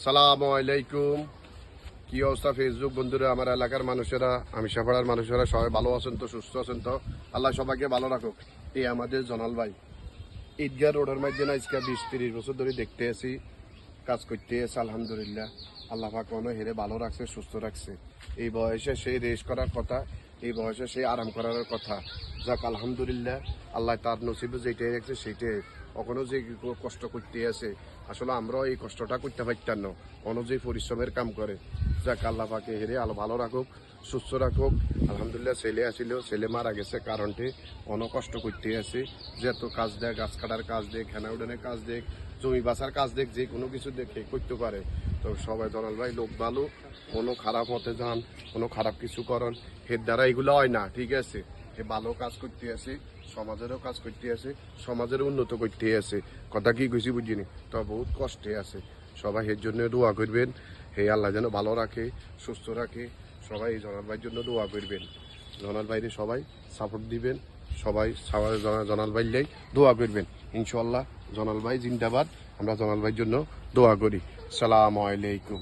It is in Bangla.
সালামু আলাইকুম। কি অবস্থা ফেসবুক বন্ধুরা, আমার এলাকার মানুষেরা, আমি সাপাড়ার মানুষেরা সবাই ভালো আছেন তো, সুস্থ আছেন তো? আল্লাহ সবাইকে ভালো রাখুক। এই আমাদের জনাল ভাই ঈদগাহ রোডের মধ্যে না আজকে 20-30 বছর ধরে দেখতে আছি, কাজ করতে আছে। আলহামদুলিল্লাহ আল্লাহ পাক কোনো হেরে ভালো রাখছে, সুস্থ রাখছে। এই বয়সে সেই রেস করার কথা, এই বয়সে সেই আরাম করার কথা। যাক আলহামদুলিল্লাহ, আল্লাহ তার নসিবে যেটাই রাখছে সেইটাই। কখনো যে কষ্ট করতে আছে, আসলে আমরাও এই কষ্টটা করতে পারতাম না। কোনো যে পরিশ্রমের কাম করে, যাক আল্লাহ পাকে হেরে আলো ভালো রাখুক, সুস্থ রাখুক। আলহামদুলিল্লাহ ছেলে আসিল, ছেলে মারা গেছে কারণটি অনেক কষ্ট করতে আছে। যেহেতু কাজ দেখ, গাছ কাটার কাজ দেখ, খেনা উঠানের কাজ দেখ, জমি বাঁচার কাজ দেখ, যে কোনো কিছু দেখে করতে পারে। তো সবাই জনাল ভাই লোক ভালো, কোনো খারাপ হতে যান, কোনো খারাপ কিছু করেন, এর দ্বারা এগুলো হয় না। ঠিক আছে, এ ভালো কাজ করতে আছে, সমাজেরও কাজ করতে আছে, সমাজের উন্নত করতে আছে। কথা কি কইছি বুঝিনি, তো বহুত কষ্টে আছে। সবাই এর জন্য দোয়া করবেন, হে আল্লাহ যেন ভালো রাখে, সুস্থ রাখে। সবাই এই জনাল ভাইয়ের জন্য দোয়া করবেন। জনাল ভাইরে সবাই সাপোর্ট দিবেন, সবাই জনাল ভাইলাই দোয়া করবেন। ইনশাল্লাহ জনাল ভাই জিন্দাবাদ। আমরা জনাল ভাইয়ের জন্য দোয়া করি। সালামু আলাইকুম।